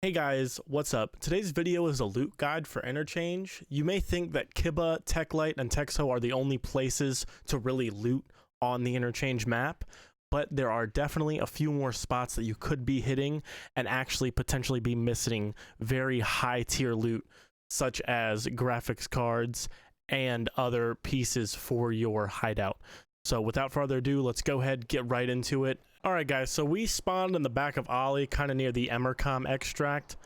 Hey guys, what's up? Today's video is a loot guide for Interchange. You may think that Kiba, Techlight, and Texo are the only places to really loot on the Interchange map, but there are definitely a few more spots that you could be hitting and actually potentially be missing very high tier loot, such as graphics cards and other pieces for your hideout. So without further ado, let's go ahead, get right into it. Alright guys, so we spawned in the back of Ollie, kind of near the Emercom extract.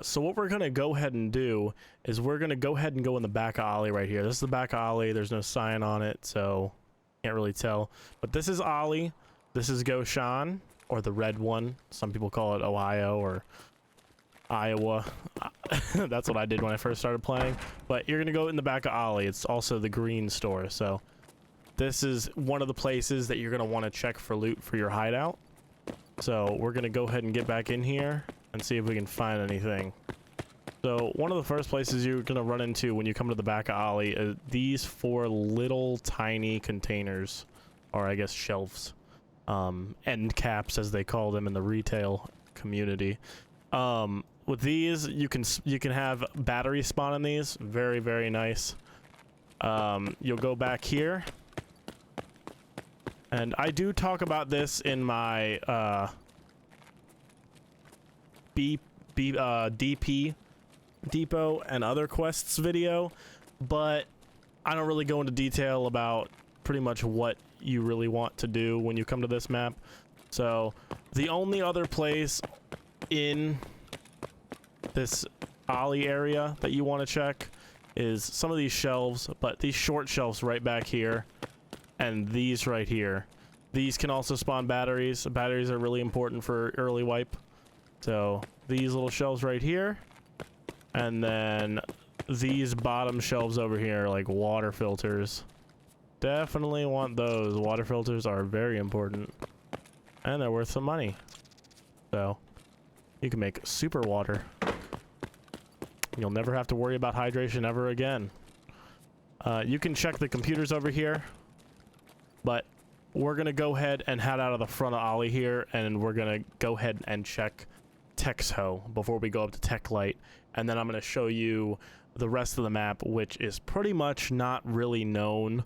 So what we're going to go ahead and do is we're going to go ahead and go in the back of Ollie right here. This is the back of Ollie, there's no sign on it, so can't really tell. But this is Ollie, this is Goshan, or the red one. Some people call it Ohio or Iowa. That's what I did when I first started playing. But you're going to go in the back of Ollie, it's also the green store, so this is one of the places that you're going to want to check for loot for your hideout. So we're going to go ahead and get back in here and see if we can find anything. So one of the first places you're going to run into when you come to the back of Ollie is these four little tiny containers, or I guess shelves, end caps as they call them in the retail community. With these, you can have battery spawn in these. Very, very nice. You'll go back here. And I do talk about this in my DP Depot and other quests video, but I don't really go into detail about pretty much what you really want to do when you come to this map. So the only other place in this Ollie area that you want to check is some of these shelves, but these short shelves right back here and these right here. These can also spawn batteries. Batteries are really important for early wipe. So these little shelves right here, and then these bottom shelves over here, like water filters. Definitely want those. Water filters are very important, and they're worth some money. So you can make super water. You'll never have to worry about hydration ever again. You can check the computers over here, but we're going to go ahead and head out of the front of Ollie here, and we're going to go ahead and check Texo before we go up to Techlight, and then I'm going to show you the rest of the map, which is pretty much not really known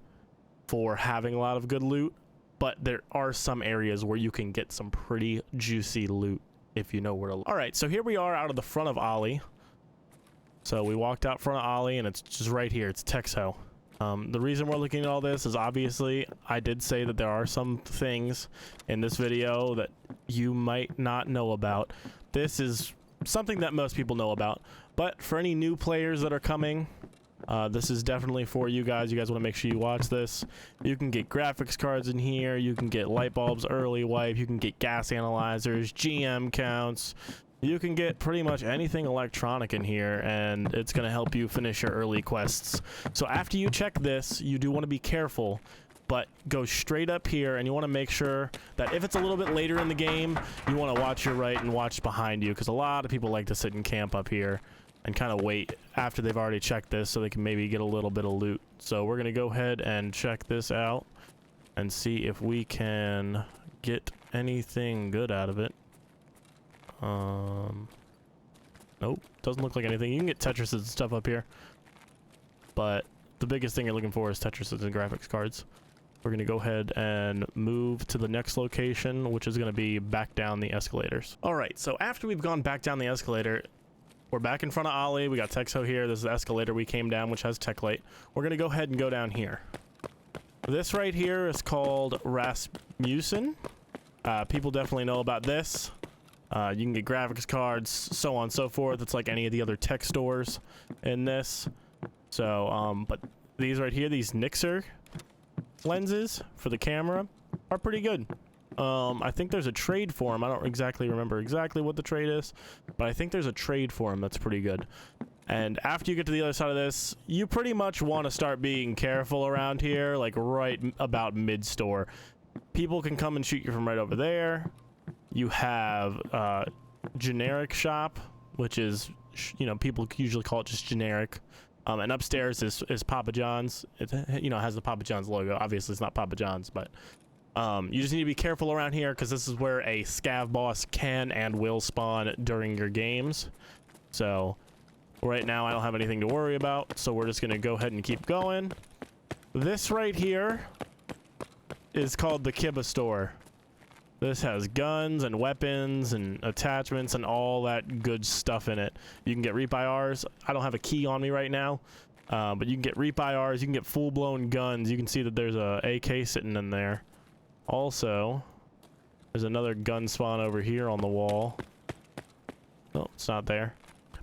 for having a lot of good loot, but there are some areas where you can get some pretty juicy loot if you know where to look. Alright, so here we are out of the front of Ollie. So we walked out front of Ollie, and it's just right here. It's Texo. The reason we're looking at all this is obviously I did say that there are some things in this video that you might not know about. This is something that most people know about, but for any new players that are coming, this is definitely for you guys. You guys want to make sure you watch this. You can get graphics cards in here, you can get light bulbs early wipe, you can get gas analyzers, GM counts. You can get pretty much anything electronic in here, and it's going to help you finish your early quests. So after you check this, you do want to be careful, but go straight up here, and you want to make sure that if it's a little bit later in the game, you want to watch your right and watch behind you, because a lot of people like to sit and camp up here and kind of wait after they've already checked this so they can maybe get a little bit of loot. So we're going to go ahead and check this out and see if we can get anything good out of it. Nope, doesn't look like anything. You can get Tetrises and stuff up here, but the biggest thing you're looking for is Tetrises and graphics cards. We're going to go ahead and move to the next location, which is going to be back down the escalators. Alright, so after we've gone back down the escalator, we're back in front of Ollie. We got Texo here. This is the escalator we came down, which has Techlight. We're going to go ahead and go down here. This right here is called Rasmussen. People definitely know about this. You can get graphics cards, so on and so forth. It's like any of the other tech stores in this. So, but these right here, these Nixer lenses for the camera are pretty good. I think there's a trade for them. I don't exactly remember exactly what the trade is, but I think there's a trade for them that's pretty good. And after you get to the other side of this, you pretty much want to start being careful around here, like right about mid-store. People can come and shoot you from right over there. You have generic shop, which is, you know, people usually call it just generic. And upstairs is Papa John's. It, you know, has the Papa John's logo. Obviously, it's not Papa John's, but You just need to be careful around here because this is where a scav boss can and will spawn during your games. So right now I don't have anything to worry about, so we're just going to go ahead and keep going. This right here is called the Kiba store. This has guns and weapons and attachments and all that good stuff in it. You can get reap-IRs. I don't have a key on me right now, but you can get reap-IRs. You can get full-blown guns. You can see that there's a AK sitting in there. Also, there's another gun spawn over here on the wall. Oh, it's not there.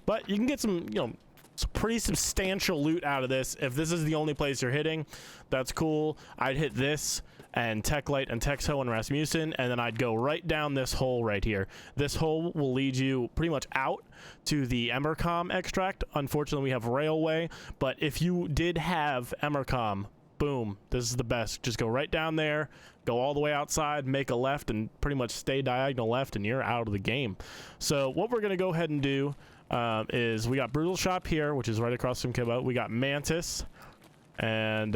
But you can get some, you know, some pretty substantial loot out of this. If this is the only place you're hitting, that's cool. I'd hit this and Techlight and Texho and Rasmussen, and then I'd go right down this hole right here. This hole will lead you pretty much out to the Emercom extract. Unfortunately, we have railway, but if you did have Emercom, boom, this is the best. Just go right down there, go all the way outside, make a left, and pretty much stay diagonal left, and you're out of the game. So what we're going to go ahead and do is we got Brutal Shop here, which is right across from Kiba. We got Mantis, and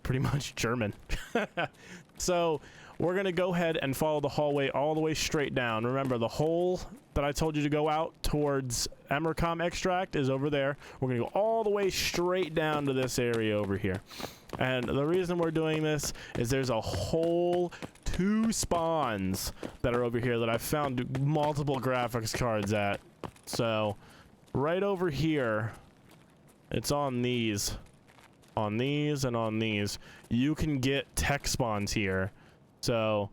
pretty much German. So we're going to go ahead and follow the hallway all the way straight down. Remember, the hole that I told you to go out towards Emercom extract is over there. We're going to go all the way straight down to this area over here. And the reason we're doing this is there's a whole 2 spawns that are over here that I've found multiple graphics cards at. So right over here, it's on these. On these and on these, you can get tech spawns here. So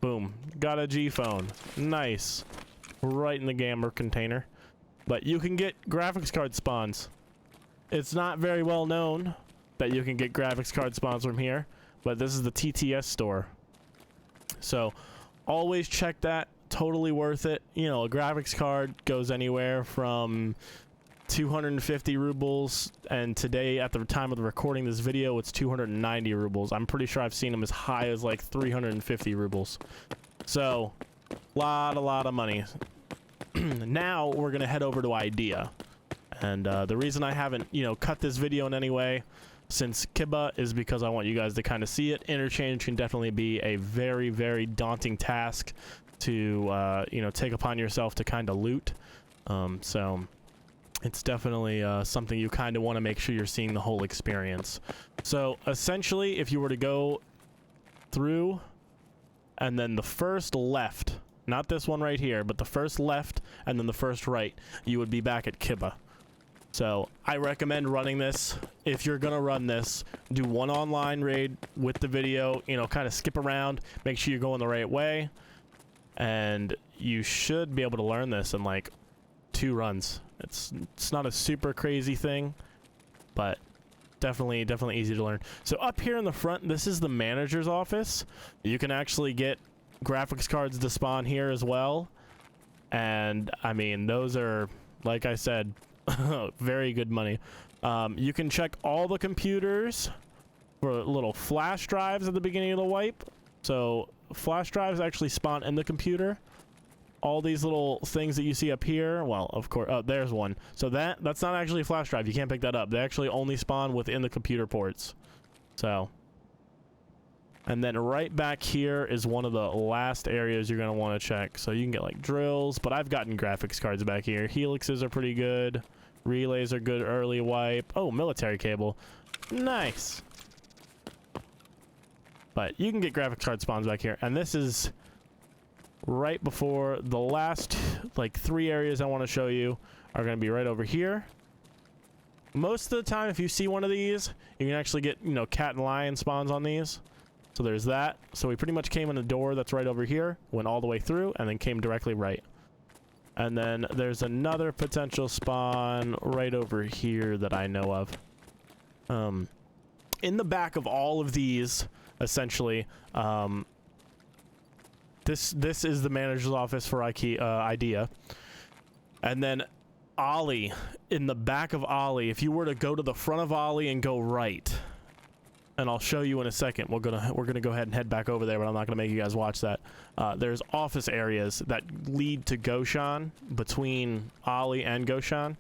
boom, got a G phone, nice, right in the gamer container. But you can get graphics card spawns. It's not very well known that you can get graphics card spawns from here, but this is the TTS store, so always check that. Totally worth it. You know, a graphics card goes anywhere from 250 rubles, and today at the time of the recording this video it's 290 rubles. I'm pretty sure I've seen them as high as like 350 rubles. So a lot of money. Now we're gonna head over to Idea, and the reason I haven't, you know, cut this video in any way since Kiba is because I want you guys to kind of see it. Interchange can definitely be a very daunting task to you know, take upon yourself to kind of loot. So it's definitely something you kind of want to make sure you're seeing the whole experience. So essentially, if you were to go through and then the first left, not this one right here, but the first left and then the first right, you would be back at Kiba. So I recommend running this. If you're gonna run this, do one online raid with the video, you know, kind of skip around, make sure you're going the right way, and you should be able to learn this in like 2 runs. It's not a super crazy thing, but definitely easy to learn. So up here in the front, this is the manager's office. You can actually get graphics cards to spawn here as well, and I mean, those are, like I said, very good money. You can check all the computers for little flash drives at the beginning of the wipe. So flash drives actually spawn in the computer. All these little things that you see up here, well, of course, oh, there's one. So that's not actually a flash drive. You can't pick that up. They actually only spawn within the computer ports. So, and then right back here is one of the last areas you're going to want to check. So you can get like drills, but I've gotten graphics cards back here. Helixes are pretty good. Relays are good early wipe. Oh, military cable. Nice. But you can get graphics card spawns back here. And this is right before the last like 3 areas I want to show you are going to be right over here. Most of the time, if you see one of these, you can actually get, you know, cat and lion spawns on these. So there's that. So we pretty much came in a door that's right over here, went all the way through, and then came directly right. And then there's another potential spawn right over here that I know of. In the back of all of these, essentially, this is the manager's office for Idea. And then Ollie, in the back of Ollie, if you were to go to the front of Ollie and go right, and I'll show you in a second, we're gonna go ahead and head back over there, but I'm not gonna make you guys watch that. There's office areas that lead to Goshan, between Ollie and Goshan,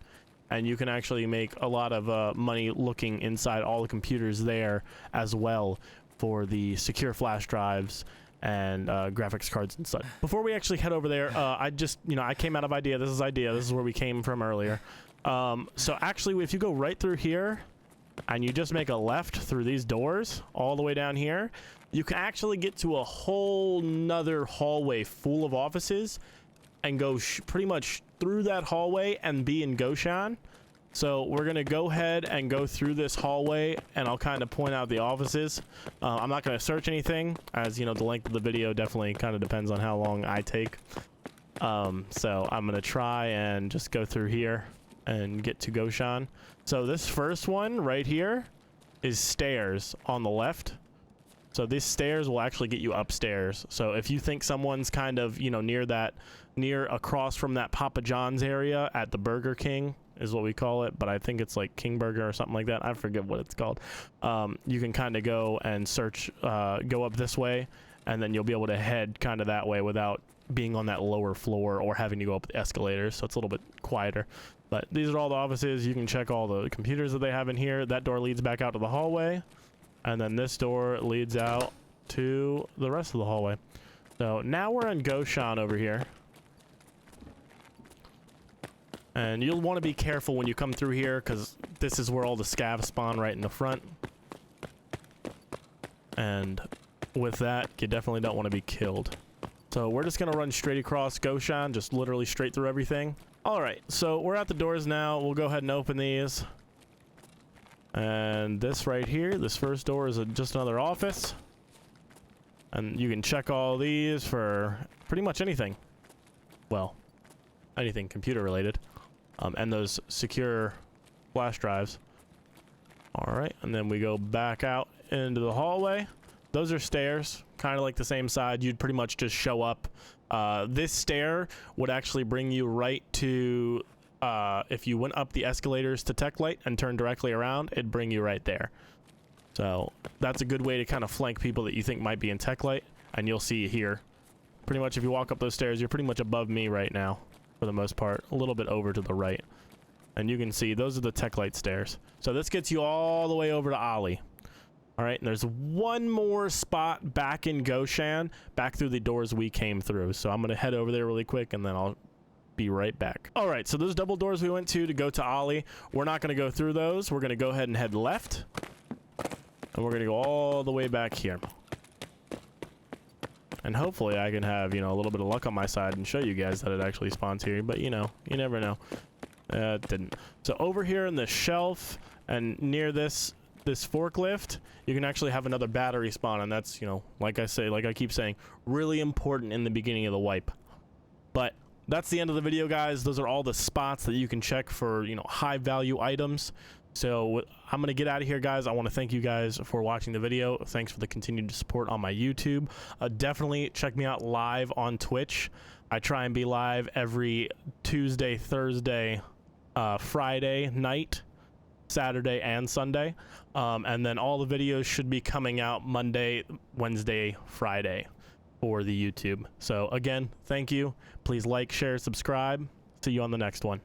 and you can actually make a lot of money looking inside all the computers there as well for the secure flash drives and graphics cards and such. Before we actually head over there, I just, I came out of idea. This is where we came from earlier. So actually, if you go right through here and you just make a left through these doors all the way down here, you can actually get to a whole nother hallway full of offices and go pretty much through that hallway and be in Goshan. So we're going to go ahead and go through this hallway, and I'll kind of point out the offices. I'm not going to search anything, as the length of the video definitely kind of depends on how long I take. So I'm going to try and just go through here and get to Goshan. So this first one right here is stairs on the left. So these stairs will actually get you upstairs. So if you think someone's kind of, near across from that Papa John's area at the Burger King, is what we call it, but I think it's like King Burger or something like that. I forget what it's called. You can kind of go and search, go up this way, and then you'll be able to head kind of that way without being on that lower floor or having to go up the escalators. So it's a little bit quieter. But these are all the offices. You can check all the computers that they have in here. That door leads back out to the hallway, and then this door leads out to the rest of the hallway. So now we're in Goshan over here. And you'll want to be careful when you come through here, because this is where all the scavs spawn, right in the front. And with that, you definitely don't want to be killed. So we're just going to run straight across Goshan, just literally straight through everything. Alright, so we're at the doors now. We'll go ahead and open these. And this right here, this first door is just another office. And you can check all these for pretty much anything. Well, anything computer related. And those secure flash drives. Alright, and then we go back out into the hallway. Those are stairs, kind of like the same side. You'd pretty much just show up. This stair would actually bring you right to, if you went up the escalators to Tech Light and turned directly around, it'd bring you right there. So that's a good way to kind of flank people that you think might be in Tech Light, and you'll see here. Pretty much if you walk up those stairs, you're pretty much above me right now. For the most part, a little bit over to the right, and you can see those are the Tech Light stairs. So this gets you all the way over to Ollie. All right, and there's one more spot back in Goshan, back through the doors we came through. So I'm gonna head over there really quick, and then I'll be right back. All right, so those double doors we went to go to Ollie, we're not gonna go through those. We're gonna go ahead and head left, and we're gonna go all the way back here. And hopefully I can have, a little bit of luck on my side and show you guys that it actually spawns here. But, you never know. It didn't. So over here in the shelf and near this forklift, you can actually have another battery spawn. And that's, like I keep saying, really important in the beginning of the wipe. But that's the end of the video, guys. Those are all the spots that you can check for, high value items. So I'm going to get out of here, guys. I want to thank you guys for watching the video. Thanks for the continued support on my YouTube. Definitely check me out live on Twitch. I try and be live every Tuesday, Thursday, Friday night, Saturday, and Sunday. And then all the videos should be coming out Monday, Wednesday, Friday for the YouTube. So again, thank you. Please like, share, subscribe. See you on the next one.